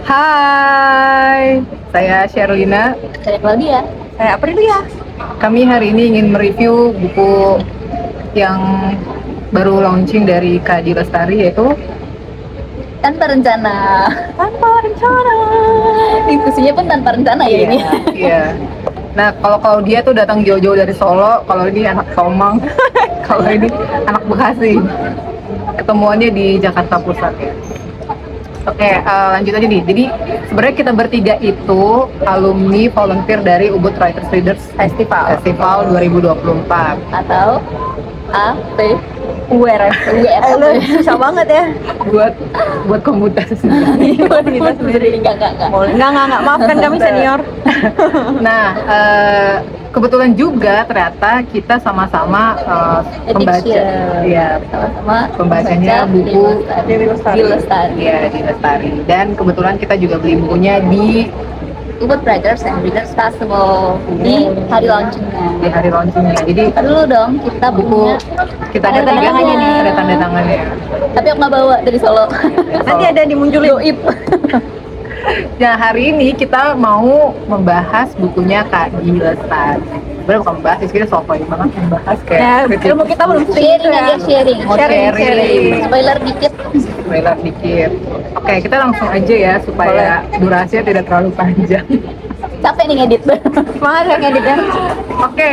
Hai, saya Sherlina. Saya Claudia. Saya Aprilia. Kami hari ini ingin mereview buku yang baru launching dari Kak Di Lestari, yaitu Tanpa Rencana. Tanpa Rencana. Diskusinya pun tanpa rencana ya ini. Iya. Nah, kalau dia tuh datang jauh-jauh dari Solo, kalau ini anak Tomang, kalau ini anak Bekasi. Ketemuannya di Jakarta Pusat ya. Oke, lanjut aja nih. Jadi sebenarnya kita bertiga itu alumni volunteer dari Ubud Writers Readers Festival 2024 Atau AP URF. Susah banget ya. buat komunitas. Buat kita sendiri enggak. Enggak, maafkan kami senior. Nah, kebetulan juga ternyata kita sama-sama pembaca. Iya, Sama-sama pembacanya buku Dewi Lestari. Di Lestari. Iya, di Lestari. Dan kebetulan kita juga beli bukunya di Ubud Writers and Readers Festival di hari launchingnya. hari launchingnya. Jadi Dulu dong kita buku punya kita ada ada tanda tiga, tangannya nih. ada tanda tangannya. Tapi aku nggak bawa dari Solo. Nanti ada dimunculin. Doib. Nah, hari ini kita mau membahas bukunya Kak Di Lestari. Sebenarnya bukan membahas, kita sotoy banget membahas Ya, kayak ilmu kita belum Sharing aja sharing. Mau sharing. Spoiler dikit. spoiler dikit. Oke, kita langsung aja ya supaya durasinya tidak terlalu panjang. Capek nih ngedit. Semangat ya ngeditnya. Oke,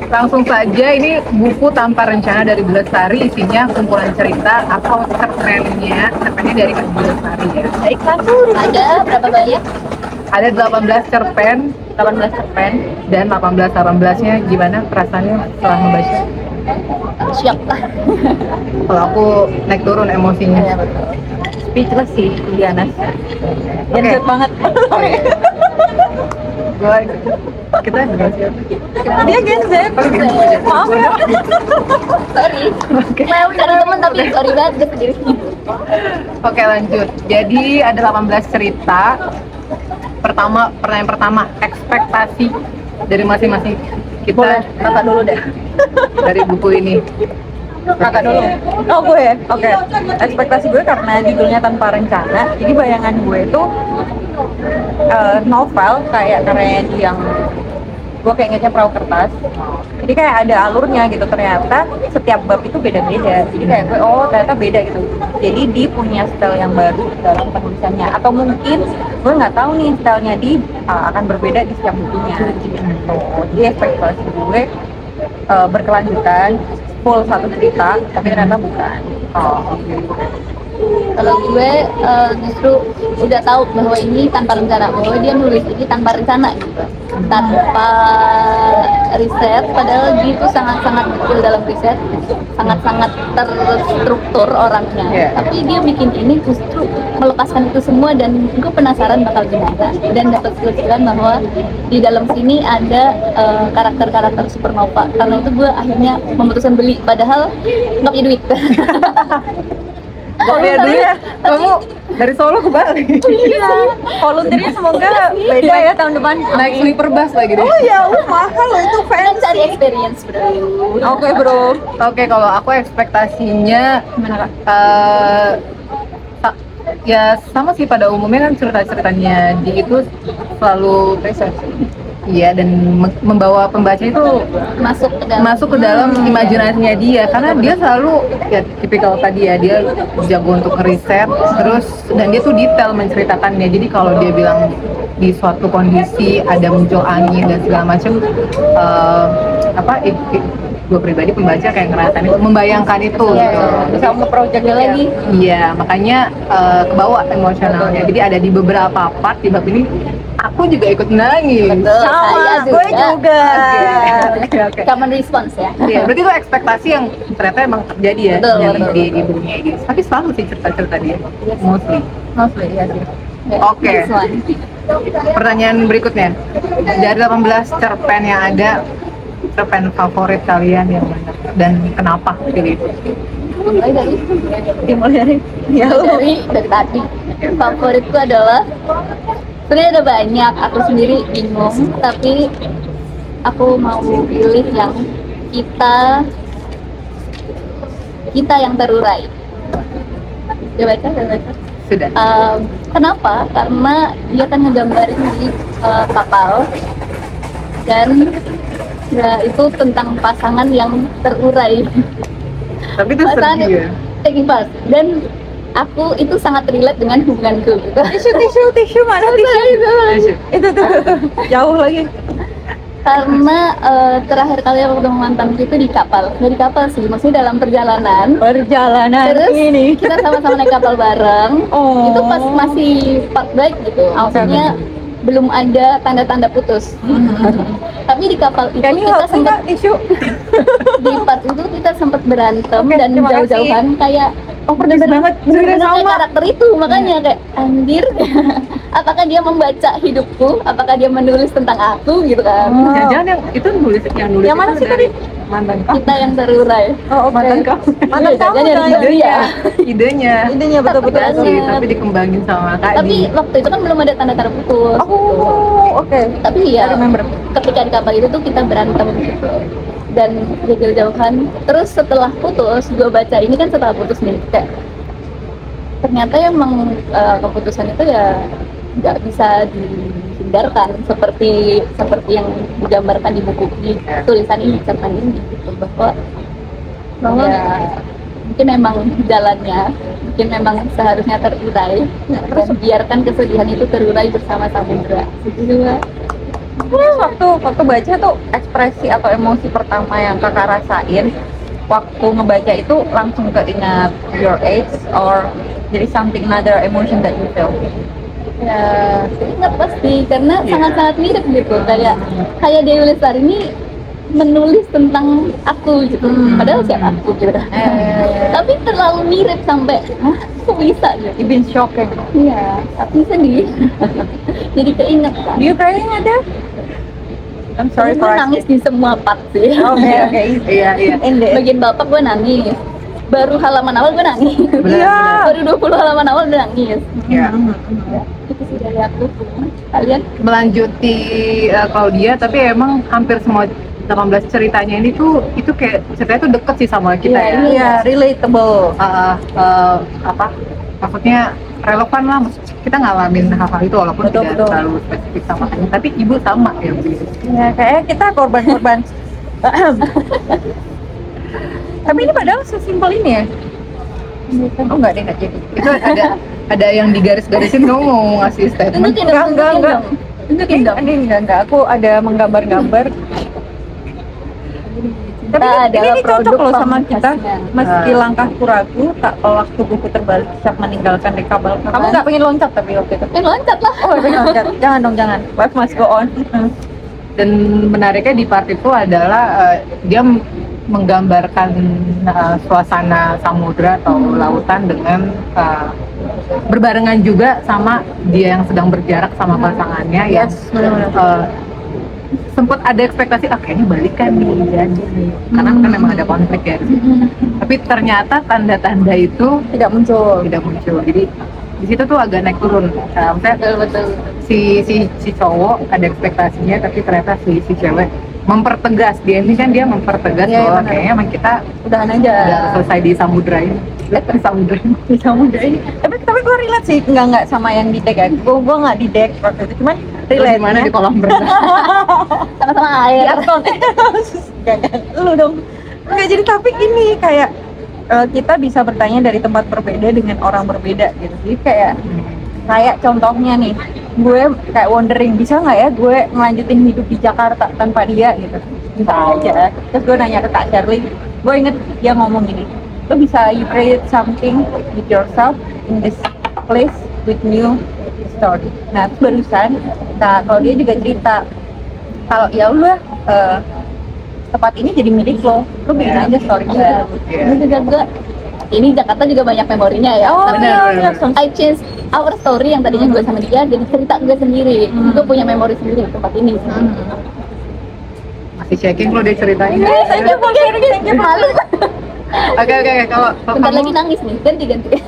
langsung saja. Ini buku Tanpa Rencana dari Di Lestari, isinya kumpulan cerita atau cerpennya dari Kak Di Lestari ya. Baik, Ada berapa banyak? Ada 18 cerpen dan 18-18-nya gimana perasaannya setelah membaca? Siap lah. Kalau aku naik turun emosinya. Iya betul. speechless sih Diana. Genset banget. Kita berhasil. Dia genset. Maaf ya. Sorry. Mau cari teman tapi sorry banget dia sendiri. Oke, lanjut. Jadi ada 18 cerita. Pertanyaan pertama, ekspektasi dari masing-masing kita Kakak dulu deh. dari buku ini. Kakak dulu. Oh gue, oke. Ekspektasi gue karena judulnya Tanpa Rencana, jadi bayangan gue itu novel kayak keren yang gue kayak ngecek perahu kertas. Jadi kayak ada alurnya gitu, ternyata setiap bab itu beda-beda. Jadi kayak gue, oh ternyata beda gitu. Jadi dia punya style yang baru dalam penulisannya. Atau mungkin gue nggak tahu nih stylenya di akan berbeda di setiap bukunya. Gitu. Jadi ekspektasi gue berkelanjutan, full satu cerita, tapi ternyata bukan. Kalau gue justru udah tahu bahwa ini tanpa rencana, bahwa dia nulis ini tanpa rencana gitu, tanpa riset. Padahal dia itu sangat-sangat detail dalam riset, sangat-sangat terstruktur orangnya. Yeah. Tapi dia bikin ini justru melepaskan itu semua dan gue penasaran bakal gimana. Dan dapat kesimpulan bahwa di dalam sini ada karakter-karakter supernova. Karena itu gue akhirnya memutuskan beli, padahal nggak punya duit. Oh ya dulu ya, kamu dari Solo ke Bali. Iya. Volunteernya semoga beda ya tahun depan. Naik sleeper bus lagi deh. Oh ya, mahal loh itu Kan fancy. cari experience bro. Oke bro. Oke, kalau aku ekspektasinya Gimana kak? ya sama sih, pada umumnya kan cerita-ceritanya di itu selalu iya, dan membawa pembaca itu masuk ke dalam imajinasinya dia, karena dia selalu ya tipikal tadi ya, dia jago untuk ngeriset terus, dan dia tuh detail menceritakannya. Jadi kalau dia bilang di suatu kondisi ada muncul angin dan segala macam, gue pribadi pembaca kayak ngerasain itu, membayangkan itu gitu. Bisa nge-project lagi. Iya, makanya kebawa emosionalnya. Jadi ada di beberapa part di bab ini aku juga ikut nangis. Betul, saya Sama, gue juga. Oke. Common response ya. Iya, berarti itu ekspektasi yang ternyata emang terjadi ya, Betul, yang betul. di bukunya ini. Tapi selalu sih cerita-cerita dia, mostly. Mostly ya sih. Oke. This one. Pertanyaan berikutnya, dari 18 cerpen yang ada, cerpen favorit kalian yang mana dan kenapa pilih itu? Mulai dari Dimulai dari ya lu. dari tadi. Favoritku adalah, sebenarnya ada banyak, aku sendiri bingung, tapi aku mau pilih yang kita yang terurai. Udah baca? Sudah. Kenapa? Karena dia kan ngegambarin di kapal dan ya itu tentang pasangan yang terurai. Tapi itu Pasangan sedih ya. taking fast. Dan aku itu sangat relate dengan hubunganku gitu. Tisu mana tisu? Itu tuh. Jauh lagi. Karena terakhir kali aku ketemu mantanku itu di kapal. Dari kapal sih, maksudnya dalam perjalanan. Terus ini. kita sama-sama naik kapal bareng. Oh. Itu pas masih part break gitu. Maksudnya belum ada tanda-tanda putus. Tapi di kapal itu Kayaknya kita sempat tisu. di part itu kita sempat berantem Oke, dan terima jauh-jauhan kayak banget. bener-bener kayak karakter itu, makanya kayak anjir. Apakah dia membaca hidupku? Apakah dia menulis tentang aku gitu kan? Jangan yang itu nulis Yang mana itu sih dari tadi? mantan kamu. Kita yang terurai. Oh, oke. Mantan kamu. Mantan Iya, kamu jangan kan? dari dia. Idenya. Idenya betul-betul. Tapi Sih, tapi dikembangin sama Kak Tapi Di. waktu itu kan belum ada tanda-tanda putus. gitu. Oh, oke. Tapi ya I remember. ketika di kapal itu tuh kita berantem gitu dan jauh-jauhan. Terus setelah putus, gue baca ini kan setelah putus nih kayak ternyata emang keputusan itu ya nggak bisa dihindarkan seperti yang digambarkan di buku di tulisan ini cerpen ini gitu bahwa ya mungkin memang jalannya mungkin memang seharusnya terurai dan biarkan kesedihan itu terurai bersama samudra gitu. Terus waktu baca tuh ekspresi atau emosi pertama yang kakak rasain waktu ngebaca itu langsung keingat your age or jadi something another emotion that you feel? Ya ingat pasti karena sangat-sangat mirip gitu kayak Dewi Lestari ini menulis tentang aku gitu padahal siapa aku gitu tapi terlalu mirip sampai kok bisa gitu. You've been shocking. Iya tapi sedih jadi keinget kan. Do you crying ada? I'm sorry Gue for nangis di semua part sih. Oke. Iya. Bagian bapak gue nangis. Baru halaman awal gue nangis. Benar. Baru 20 halaman awal udah nangis. Iya. Itu sih dari aku. Kalian? Melanjuti Claudia, tapi emang hampir semua 18 ceritanya ini tuh itu kayak ceritanya tuh deket sih sama kita Iya, ya. ini Iya, relatable. Apa? Maksudnya relevan lah, kita ngalamin hal-hal itu walaupun Betul. tidak terlalu spesifik sama ini, tapi ibu sama ya begitu. Ya, kayak kita korban-korban. Tapi ini padahal sesimpel ini ya. Oh enggak deh, enggak jadi. Itu ada yang digaris-garisin, kamu mau ngasih statement? Tunjukin Enggak. dong. Tunjukin dong. Ini enggak. Aku ada menggambar-gambar. Tapi ini cocok loh sama kita. Meski langkahku ragu, tak tolak tubuhku terbalik siap meninggalkan di kapal. Kamu nggak pengen loncat tapi waktu itu? Loncat lah. Oh, pengen loncat. Jangan dong, jangan. Life must go on. Dan menariknya di part itu adalah dia menggambarkan suasana samudra atau lautan dengan berbarengan juga sama dia yang sedang berjarak sama pasangannya yang sempat ada ekspektasi kayaknya balikan nih jadi nih karena kan memang ada konflik ya tapi ternyata tanda-tanda itu Tidak muncul. Jadi di situ tuh agak naik turun. Maksudnya Betul. si cowok ada ekspektasinya tapi ternyata si cewek mempertegas dia mempertegas Iya, bahwa benar. kayaknya emang kita Udahan aja. udah selesai di samudra ini. Di samudra ini. Tapi gue relate sih, enggak sama yang di deck ya. Gue nggak di deck waktu itu, cuman relate. Di mana di kolam renang. Sama-sama air. Lu dong. Enggak, jadi tapi ini kayak kita bisa bertanya dari tempat berbeda dengan orang berbeda gitu. Jadi kayak contohnya nih, gue kayak wondering bisa nggak ya gue ngelanjutin hidup di Jakarta tanpa dia gitu. Bisa aja. Terus gue nanya ke Kak Shirley, gue inget dia ngomong gini, lo bisa you create something with yourself in this place with new story. Nah terus barusan kalau dia juga cerita kalau ya udah tempat ini jadi milik lo bikin aja story-nya. Ini juga ini Jakarta juga banyak memorinya ya. benar. I change our story yang tadinya gue sama dia jadi cerita gue sendiri. Gue punya memori sendiri di tempat ini. Masih checking lo dia ceritain. Saya mau sharing malu. Oke kalau Bentar kamu lagi nangis nih, ganti.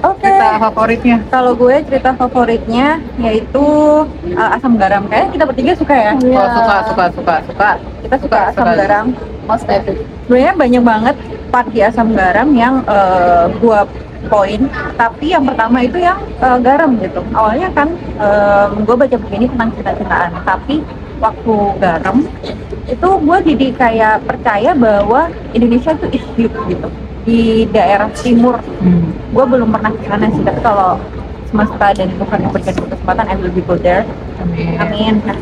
Oke. cerita favoritnya. Kalau gue cerita favoritnya yaitu asam garam. Kayaknya kita bertiga suka ya. Oh suka. Kita suka asam garam. Most favorite. Sebenarnya banyak banget part di asam garam yang gue poin, tapi yang pertama itu yang garam gitu. Awalnya kan gue baca buku ini tentang cinta-cintaan, tapi waktu garam itu gue jadi kayak percaya bahwa Indonesia tuh is huge gitu. Di daerah timur, gue belum pernah ke sana sih, tapi kalau semesta dan Tuhan memberikan kesempatan, I will be go there. Amin. Nah,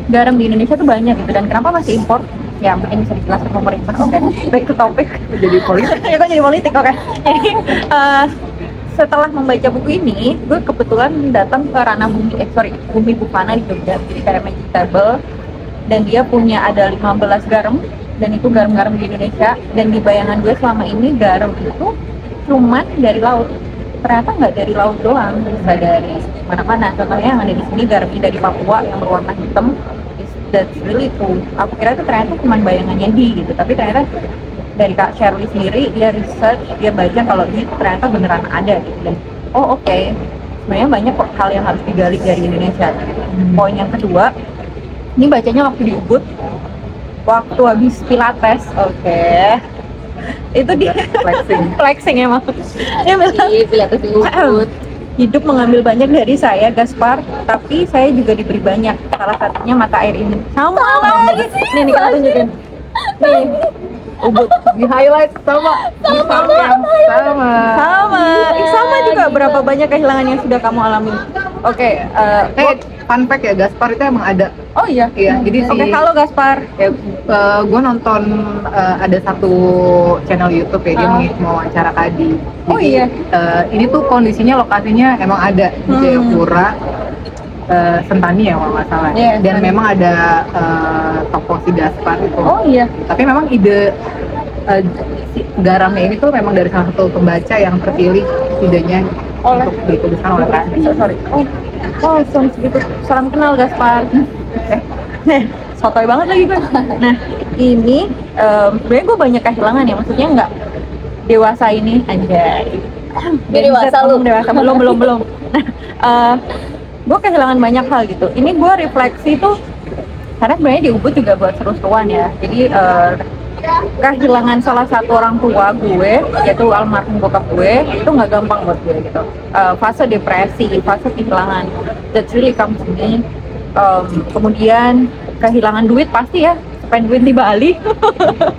garam di Indonesia tuh banyak gitu, dan kenapa masih impor? Ya mungkin bisa dijelaskan pemerintah. Oke, back to topic. Jadi politik. Ya kan jadi politik, oke. Jadi setelah membaca buku ini, gue kebetulan datang ke Ranah Bumi, Bumi Bufana di Jogja. Jadi kayak magic table, dan dia punya ada 15 garam, dan itu garam-garam di Indonesia. Dan di bayangan gue selama ini garam itu cuman dari laut. Ternyata nggak dari laut doang, bisa dari mana-mana. Contohnya yang ada di sini garamnya dari Papua yang berwarna hitam. That's really true. Aku kira itu ternyata cuma bayangannya gitu, tapi ternyata dari Kak Shirley sendiri, dia research, dia baca kalau ini ternyata beneran ada gitu. Dan oke. Sebenarnya banyak kok hal yang harus digali dari Indonesia. Poin yang kedua, ini bacanya waktu di Ubud, waktu habis Pilates. Itu dia flexing emang. Dia bilang Pilates di Ubud. hidup mengambil banyak dari saya, Gaspar, tapi saya juga diberi banyak. Salah satunya mata air ini. Sama lagi sih. Nih kita tunjukin. Nih, Ubud di highlight sama. Sama juga. Berapa banyak kehilangan yang sudah kamu alami? Oke, Fun fact ya, Gaspar itu emang ada. oh iya. Iya, jadi Oke, halo Gaspar. Ya, gue nonton ada satu channel YouTube ya, dia mau acara Kadi. Oh iya. Ini tuh kondisinya, lokasinya emang ada di Jayapura, Sentani ya kalau nggak salah. Iya, Dan Sentani. memang ada tokoh si Gaspar itu. Oh iya. Tapi memang ide si garamnya ini tuh memang dari salah satu pembaca yang terpilih idenya untuk dituliskan oleh Kadi. Sorry. Oh, segitu. Salam kenal Gaspar. Sotoy banget lagi gue. Nah, ini sebenarnya gue banyak kehilangan ya, maksudnya nggak dewasa ini aja. Dewasa lu. Dewasa belum. Nah, gue kehilangan banyak hal gitu. Ini gue refleksi tuh karena sebenarnya di Ubud juga buat seru-seruan ya. Jadi kehilangan salah satu orang tua gue, yaitu almarhum bokap gue, itu nggak gampang buat gue gitu. Fase depresi, fase kehilangan, that's really comes to me. Kemudian kehilangan duit pasti ya, spend duit di Bali.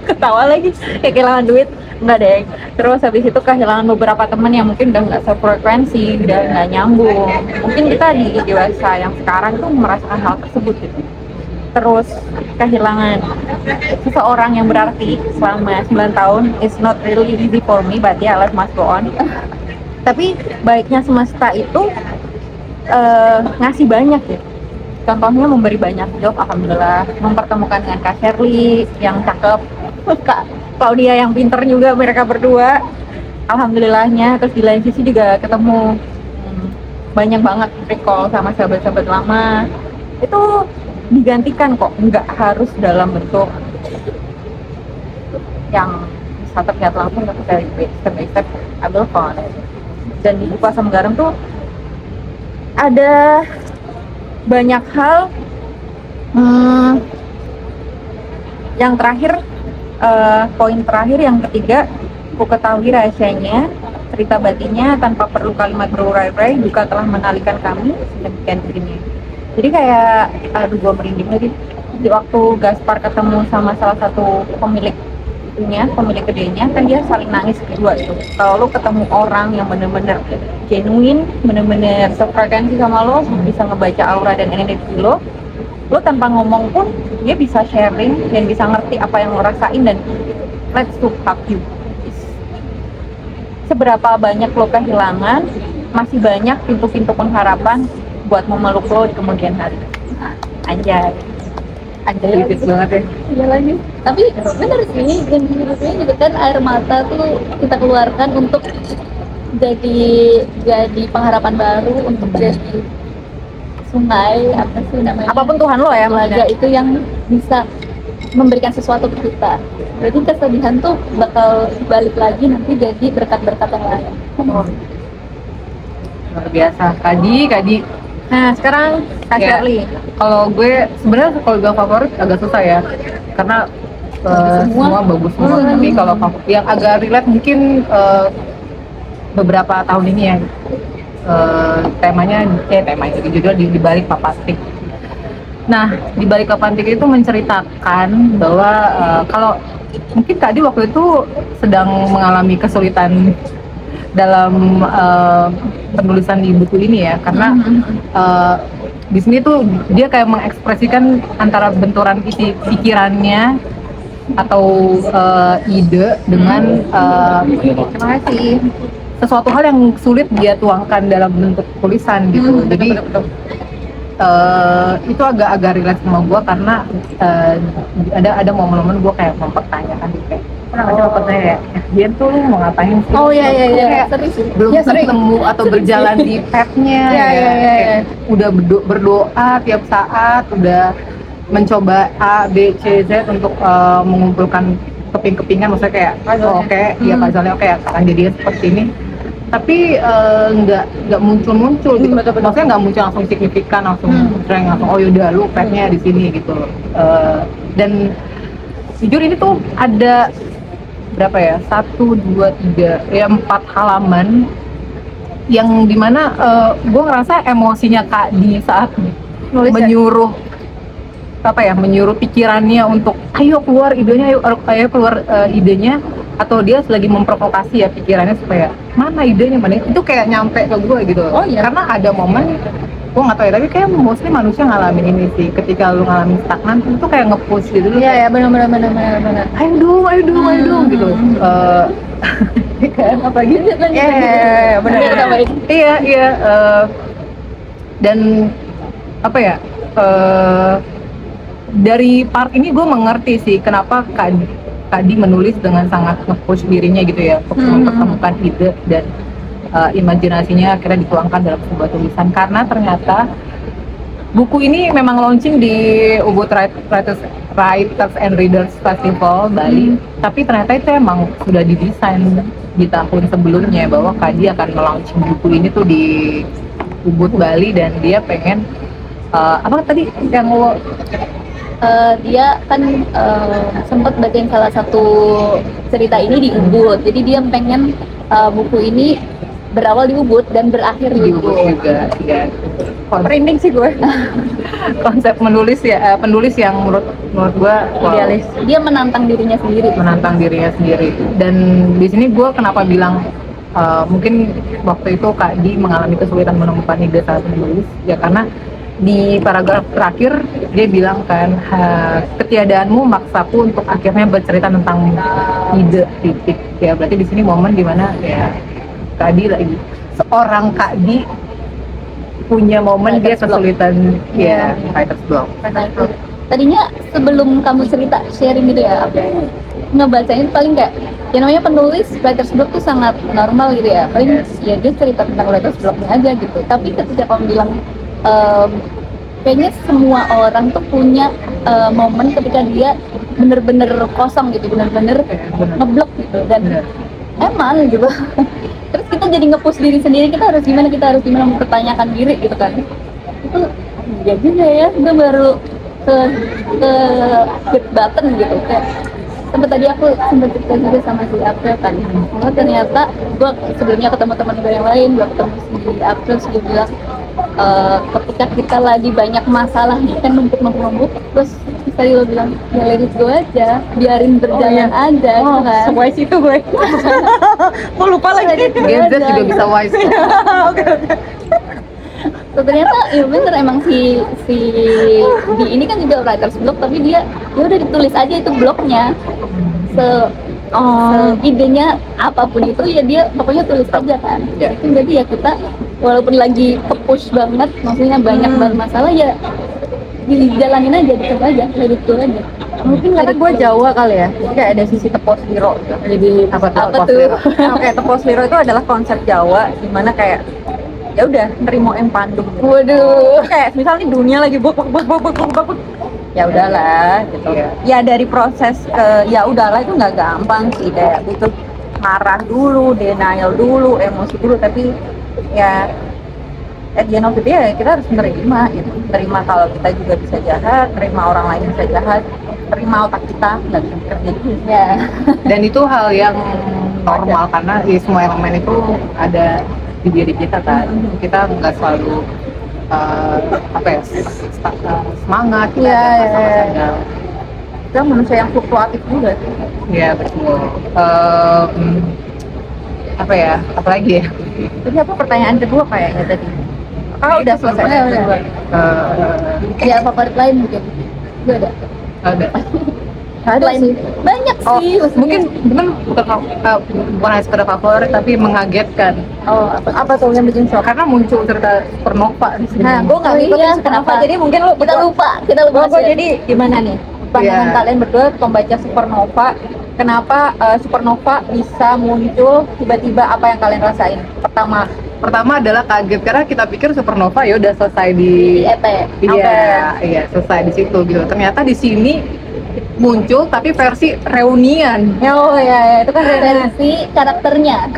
Ketawa lagi, kayak kehilangan duit, enggak deh. Terus habis itu kehilangan beberapa teman yang mungkin udah nggak sefrekuensi, udah nggak nyambung. Mungkin kita di dewasa yang sekarang tuh merasakan hal tersebut gitu. Terus kehilangan seseorang yang berarti selama 9 tahun is not really easy for me, but yeah, life must go on. Tapi baiknya semesta itu ngasih banyak ya. Contohnya memberi banyak job, alhamdulillah. Mempertemukan dengan Kak Shirley yang cakep, Kak Claudia yang pinter juga, mereka berdua. Alhamdulillahnya. Terus di lain sisi juga ketemu banyak banget recall sama sahabat-sahabat lama. Itu digantikan kok, nggak harus dalam bentuk yang bisa terlihat langsung, tapi dari step by step ambil fun. Dan di buku Asam Garam tuh ada banyak hal. Yang terakhir, poin terakhir yang ketiga, ku ketahui rahasianya, cerita batinnya tanpa perlu kalimat berurai-urai, duka telah menalikan kami sedemikian begini. Jadi kayak, aduh gue merinding lagi. Di waktu Gaspar ketemu sama salah satu pemilik gedenya, kan dia saling nangis berdua itu. Kalau lo ketemu orang yang bener-bener genuine, bener-bener sefrekuensi sama lo, bisa ngebaca aura dan energi lo tanpa ngomong pun dia bisa sharing dan bisa ngerti apa yang lo rasain, dan let's to hug you. Seberapa banyak lo kehilangan, masih banyak pintu-pintu pengharapan buat memeluk lo di kemudian hari. Anjay Tipis banget ya. Iya lagi. Tapi benar sih, dan di hidupnya juga kan air mata tuh kita keluarkan untuk jadi pengharapan baru, untuk jadi sungai, apa sih namanya? Apapun Tuhan lo ya, Telaga itu yang bisa memberikan sesuatu ke kita. Jadi kesedihan tuh bakal balik lagi nanti jadi berkat-berkat yang lain. Luar biasa. Kadi. Nah, sekarang Kak Ya, Shirley. kalau gue sebenarnya kalau gue favorit agak susah ya, karena semua bagus semua. Tapi kalau yang agak relate mungkin beberapa tahun ini ya, temanya judul di balik papantik. Nah, di balik papantik itu menceritakan bahwa kalau mungkin Kak Di waktu itu sedang mengalami kesulitan dalam penulisan di buku ini ya, karena di sini tuh dia kayak mengekspresikan antara benturan isi pikirannya atau ide dengan sesuatu hal yang sulit dia tuangkan dalam bentuk tulisan gitu. Jadi itu agak relate sama gue karena ada momen-momen gue kayak mempertanyakan gitu, kayak pertanyaan ya, dia tuh lu mau ngapain sih? Oh iya. Belum ketemu atau berjalan di petnya ya. Udah berdoa tiap saat, udah mencoba A, B, C, Z untuk mengumpulkan keping-kepingan, maksudnya kayak oke, ya puzzle-nya oke akan jadi seperti ini, tapi nggak muncul gitu. Maksudnya nggak muncul langsung signifikan, langsung langsung oh yaudah lu petnya di sini gitu. Dan jujur ini tuh ada berapa ya, 1, 2, 3, ya 4 halaman yang dimana gue ngerasa emosinya Kak Di saat menyuruh menyuruh pikirannya untuk ayo keluar idenya, ayo keluar idenya, atau dia lagi memprovokasi ya pikirannya supaya mana idenya, mana itu kayak nyampe ke gue gitu. Karena ada momen gue nggak tahu ya, tapi kayak mostly manusia ngalamin ini sih, ketika lu ngalamin stagnan itu kayak nge-push gitu. Iya benar. Ayo dong gitu. Kan apa gitu? Benar. Iya. Dan apa ya? Dari part ini gue mengerti sih kenapa Kak Di menulis dengan sangat nge-push dirinya gitu ya, untuk mempertemukan ide dan imajinasinya akhirnya dituangkan dalam sebuah tulisan. Karena ternyata buku ini memang launching di Ubud Writers and Readers Festival Bali, tapi ternyata itu emang sudah didesain di tahun sebelumnya bahwa Kak Di akan melaunching buku ini tuh di Ubud Bali, dan dia pengen apa tadi yang lo dia kan sempat bacain salah satu cerita ini di Ubud, jadi dia pengen buku ini berawal di Ubud dan berakhir di Ubud juga. Ya. Merinding sih gue. Konsep penulis yang menurut gue idealis. Dia menantang dirinya sendiri. Dan di sini gue kenapa bilang mungkin waktu itu Kak Di mengalami kesulitan menemukan ide saat menulis ya, karena di paragraf terakhir dia bilang kan, ketiadaanmu maksaku untuk akhirnya bercerita tentang ide titik. Ya berarti di sini momen dimana ya Kak Di lagi, seorang Kak Di punya momen dia kesulitan ya writer's block. Tadinya sebelum kamu cerita sharing gitu ya, aku ngebacanya paling kayak ya namanya penulis writer's block tuh sangat normal gitu ya, paling ya dia cerita tentang writer's blocknya aja gitu. Tapi ketika kamu bilang kayaknya semua orang tuh punya momen ketika dia bener-bener kosong gitu, bener-bener ngeblok gitu, dan emang gitu. Terus kita jadi nge-push diri sendiri, kita harus gimana mempertanyakan diri gitu kan. Itu ya juga ya, gue baru ke hit button gitu, kayak tadi aku sempat cerita juga sama si April kan, bahwa ternyata gue sebelumnya ketemu teman gue yang lain, gue ketemu si April, dia bilang ketika kita lagi banyak masalah kan numpuk, terus tadi lo bilang ya let it go aja, biarin berjalan aja gitu kan. Wise itu gue. Mau lupa lagi. Gen Z juga bisa wise. Oke. So, ternyata ya bener, emang si di ini kan juga writer's block, tapi dia ya udah ditulis aja itu blognya. Idenya apapun itu ya dia pokoknya tulis aja kan. Itu jadi ya kita walaupun lagi ke-push banget, maksudnya banyak banget masalah, ya dijalanin aja, dicoba aja, itu aja. Mungkin karena gue Jawa kali ya, kayak ada sisi tepos liro. Jadi apa tuh? Oke, tepos liro itu adalah konsep Jawa dimana kayak ya udah nerimo empandum. Waduh, kayak misalnya dunia lagi bok ya udahlah gitu ya, dari proses ke ya udahlah itu nggak gampang sih, kayak butuh marah dulu, denial dulu, emosi dulu, tapi ya at the end of the day ya kita harus menerima gitu, terima kalau kita juga bisa jahat, terima orang lain bisa jahat, terima otak kita nggak bisa bekerja juga ya. Dan itu hal yang normal karena semua elemen itu ada di diri kita kan. Kita nggak selalu semangat, kita ada masa-masa down. Kita manusia yang fluktuatif juga. Iya betul. Apalagi ya? Jadi apa pertanyaan kedua kayaknya tadi? Udah selesai. Udah. Ya favorit lain mungkin. Gue ada. Ada Lain banyak sih. Mungkin bukan hanya sekedar favorit tapi mengagetkan. Apa tuh yang bikin shock? Karena muncul cerita supernova di sini. Nah, gue nggak ngikutin supernova, jadi mungkin lu kita lupa gue jadi gimana nih? Pandangan kalian berdua pembaca supernova, kenapa supernova bisa muncul tiba-tiba, apa yang kalian rasain? Pertama adalah kaget karena kita pikir supernova ya udah selesai di EP. Iya, selesai di situ gitu. Ternyata di sini muncul tapi versi reunian. Oh iya, itu kan versi karakternya.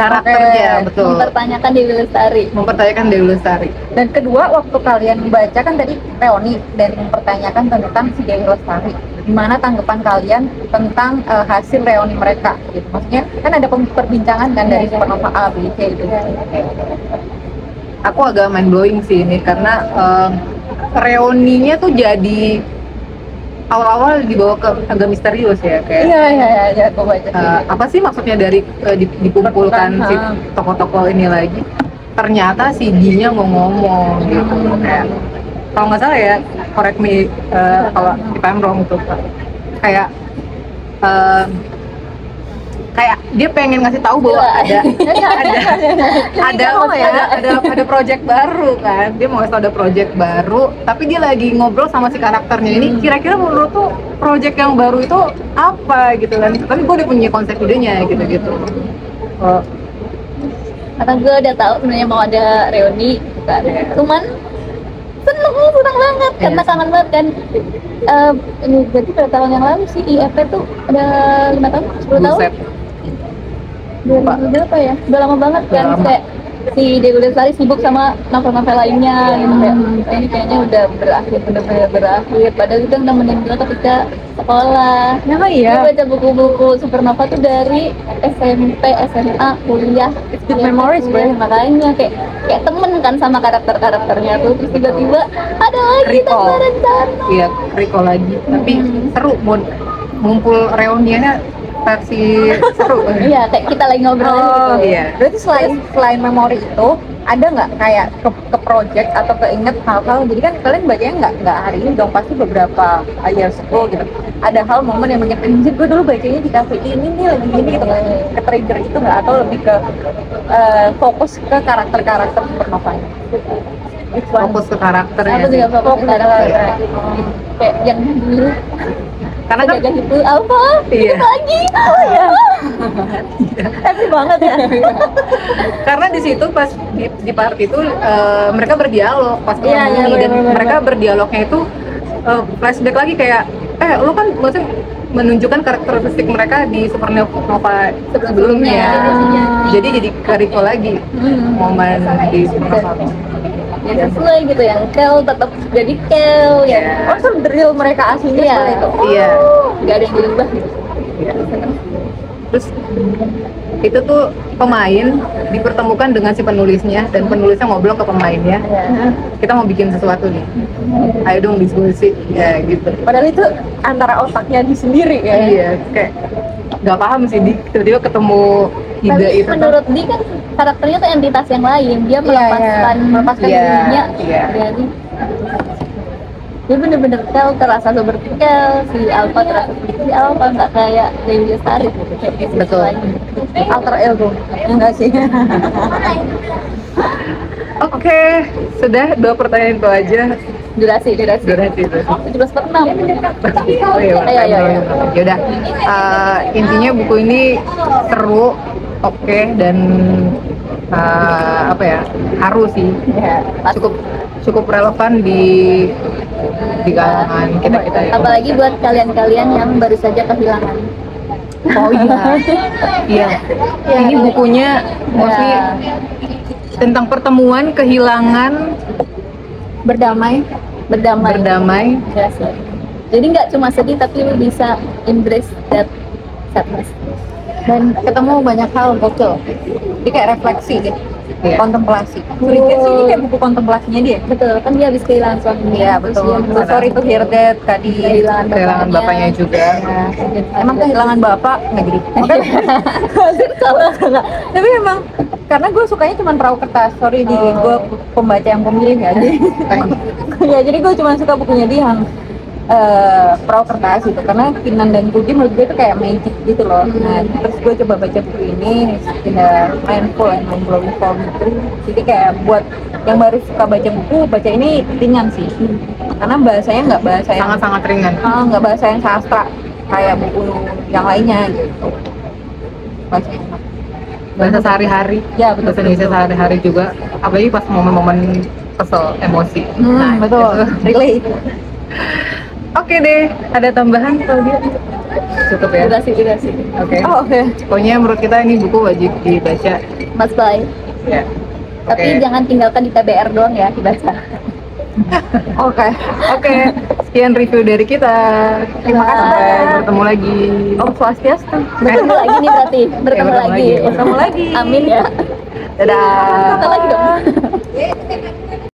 Betul. Mempertanyakan Dewi Lestari. Dan kedua, waktu kalian membaca kan tadi reuni dan mempertanyakan tentang si Dewi Lestari. Gimana tanggapan kalian tentang hasil reuni mereka? Gitu. Maksudnya kan ada perbincangan kan dari supernova A, B, C gitu. Aku agak mind blowing sih ini karena reuninya tuh jadi awal-awal dibawa ke agak misterius ya kayak. Iya, aku baca. Apa sih maksudnya dari dikumpulkan si tokoh-tokoh ini lagi? Ternyata si G-nya mau ngomong gitu kayak. Kalau nggak salah ya, correct me kalau if I'm wrong itu kayak dia pengen ngasih tahu bahwa ada project baru kan. Dia mau ngasih tahu ada project baru, tapi dia lagi ngobrol sama si karakternya ini. Kira-kira menurut tuh project yang baru itu apa gitu kan? Tapi gue udah punya konsep idenya gitu. Karena gue udah tahu sebenarnya mau ada reuni kan. Cuman seneng banget karena kangen banget kan. Ini berarti pada tahun yang lalu sih IFP tuh ada 5 tahun, 10 tahun. 2000 berapa ya? Udah lama banget kan. Kayak si Dewi Lestari sibuk sama novel-novel lainnya gitu kayak ini kayaknya udah bener-bener berakhir. Padahal kita udah meninggal ketika sekolah. Dia baca buku-buku supernova tuh dari SMP, SMA, kuliah. It's good memories, bro. Makanya kayak temen kan sama karakternya tuh. Terus tiba-tiba ada lagi tambah rencana. Iya, recall lagi. Tapi seru, ngumpul reuniannya versi seru. Iya, kayak kita lagi ngobrol gitu. Iya. Berarti selain memori itu ada nggak kayak ke project atau keinget hal-hal? Jadi kan kalian bacanya nggak hari ini dong, pasti beberapa years ago gitu. Ada hal momen yang mengingat, gue dulu bacanya di cafe ini nih lagi gini gitu. Ke trigger itu nggak, atau lebih ke fokus ke karakter supernova-nya? Fokus ke karakternya. Aku juga fokus ke karakter. Kayak yang dulu. Karena kan itu apa? Iya. Lagi. Happy banget ya. Karena di situ pas di part itu mereka berdialog pas Iya, dan mereka berdialognya itu flashback lagi kayak lo kan maksudnya menunjukkan karakteristik mereka di supernova sebelumnya. Jadi ke-recall lagi momen di supernova. Ya sesuai gitu, yang Kel tetap jadi Kel ya. Oh, itu real mereka aslinya seperti itu. Iya. Nggak ada yang dirubah gitu. Iya. Terus itu tuh pemain dipertemukan dengan si penulisnya dan penulisnya ngobrol ke pemainnya. Kita mau bikin sesuatu nih. Ayo dong diskusi ya gitu. Padahal itu antara otaknya di sendiri ya. Iya, kayak nggak paham sih tiba-tiba ketemu ide Tapi itu. menurut Di kan karakternya tuh entitas yang lain, dia melepaskan dirinya dari. Dia bener-bener Kel terasa seperti Kel, si Alpha terasa seperti Alpha, nggak kayak Dewi Lestari gitu. Betul. Alter ego, enggak sih? Oke, sudah 2 pertanyaan itu aja. Durasi. 17/6. Oh iya. Ayo. Yaudah, intinya buku ini seru, oke, dan haru sih. Ya, Cukup relevan di kalangan kita ya. Apalagi buat kalian-kalian yang baru saja kehilangan. Oh iya. Ini bukunya mostly tentang pertemuan, kehilangan, berdamai. Yes. Jadi nggak cuma sedih, tapi lu bisa embrace that sadness. Dan ketemu banyak hal gokil. Dia kayak refleksi deh, Iya. kontemplasi. Curiga sih ini kayak buku kontemplasinya dia. Betul, kan dia habis kehilangan suaminya. Iya terus betul. dia So, sorry to hear that tadi. Kehilangan bapaknya juga. Emang kehilangan bapak nggak jadi. Enggak. Tapi emang karena gue sukanya cuma perahu kertas. Sorry di gue pembaca yang pemilih ya. Ya jadi gue cuma suka bukunya dia yang perahu kertas gitu karena Kinan dan Kugi menurut gue itu kayak magic gitu loh. Nah terus gue coba baca buku ini in a mindful and mind-blowing form gitu. Jadi kayak buat yang baru suka baca buku, baca ini ringan sih karena bahasanya nggak bahasa yang Sangat-sangat ringan. nggak bahasa yang sastra kayak buku yang lainnya gitu. Bahasanya enak. Bahasa sehari-hari. Ya, betul, Bahasa Indonesia betul. sehari-hari juga. Apalagi pas momen-momen kesel, emosi. Betul. itu. Relate. Oke deh, ada tambahan kalau dia? Cukup ya? Udah sih. Oke. Oh, oke. Pokoknya menurut kita ini buku wajib dibaca. Mas Bay. Ya. Tapi jangan tinggalkan di TBR doang ya dibaca. Oke. Oke, sekian review dari kita. Terima kasih. Sampai bertemu lagi. Om Swastiastu. Bertemu lagi nih berarti. Bertemu bertemu lagi. lagi. Ketemu lagi. Amin ya. Dadah. Kita lagi dong.